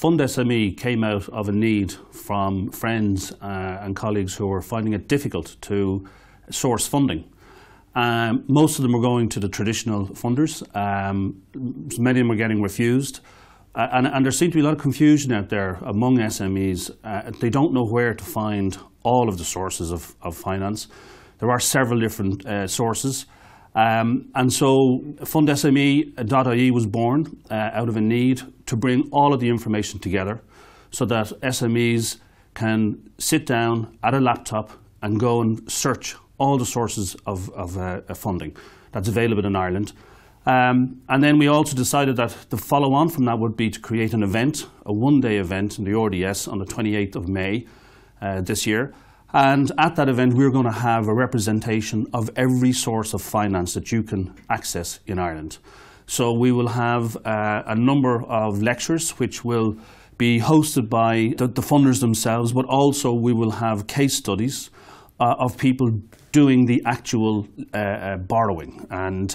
FundSME came out of a need from friends and colleagues who were finding it difficult to source funding. Most of them were going to the traditional funders. Many of them were getting refused. And there seemed to be a lot of confusion out there among SMEs. They don't know where to find all of the sources of finance. There are several different sources. And so FundSME.ie was born out of a need to bring all of the information together so that SMEs can sit down at a laptop and go and search all the sources of funding that's available in Ireland. And then we also decided that the follow-on from that would be to create an event, a one-day event in the RDS on the 28th of May this year. And at that event, we're going to have a representation of every source of finance that you can access in Ireland. So we will have a number of lectures which will be hosted by the funders themselves, but also we will have case studies of people doing the actual borrowing. And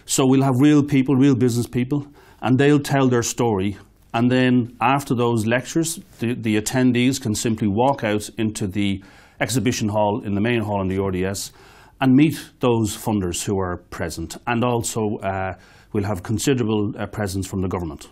so we'll have real people, real business people, and they'll tell their story. And then after those lectures, the attendees can simply walk out into the exhibition hall in the main hall in the RDS and meet those funders who are present. And also we'll have considerable presence from the government.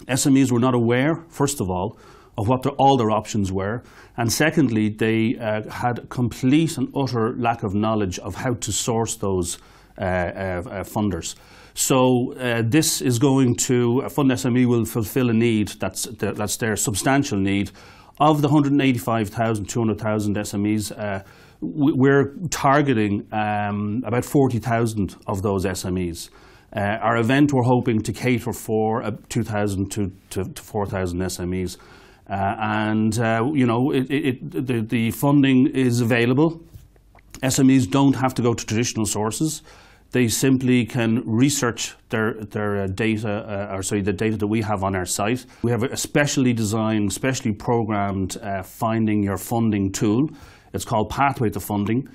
SMEs were not aware, first of all, of what all their options were, and secondly, they had complete and utter lack of knowledge of how to source those funders. So this is going to, FundSME will fulfill a need that's their substantial need. Of the 185,000, 200,000 SMEs, we're targeting about 40,000 of those SMEs. Our event, we're hoping to cater for 2,000 to 4,000 SMEs. You know, the funding is available. SMEs don't have to go to traditional sources. They simply can research their data, the data that we have on our site. We have a specially designed, specially programmed finding your funding tool. It's called Pathway to Funding.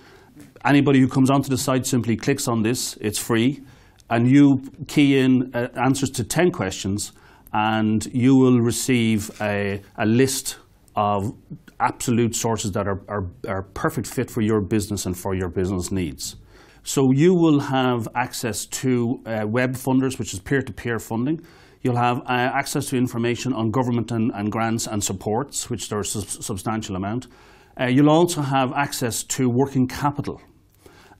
Anybody who comes onto the site simply clicks on this. It's free. And you key in answers to 10 questions, and you will receive a list of absolute sources that are perfect fit for your business and for your business needs. So you will have access to web funders, which is peer-to-peer funding. You'll have access to information on government and grants and supports, which there is a substantial amount. You'll also have access to working capital.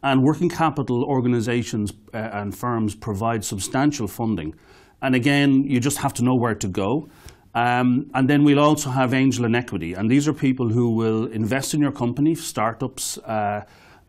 And working capital organisations and firms provide substantial funding. And again, you just have to know where to go. And then we'll also have angel and equity. And these are people who will invest in your company, startups,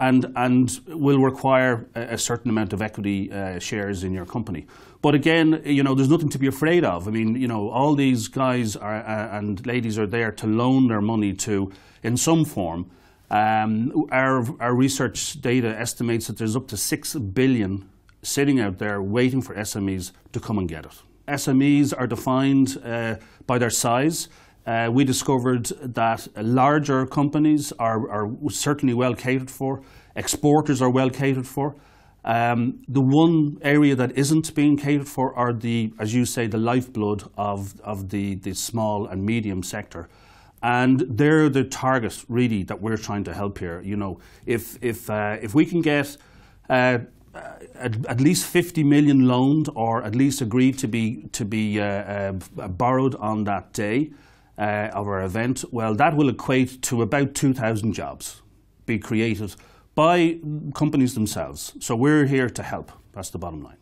and will require a certain amount of equity shares in your company. But again, you know, there's nothing to be afraid of. I mean, you know, all these guys and ladies are there to loan their money to, in some form. Our research data estimates that there's up to 6 billion sitting out there waiting for SMEs to come and get it. SMEs are defined by their size. We discovered that larger companies are certainly well catered for. Exporters are well catered for. The one area that isn't being catered for are as you say, the lifeblood of the small and medium sector. And they're the target really that we're trying to help here. You know, if we can get at least 50 million loaned, or at least agreed to be borrowed on that day of our event, well, that will equate to about 2,000 jobs be created by companies themselves. So we're here to help. That's the bottom line.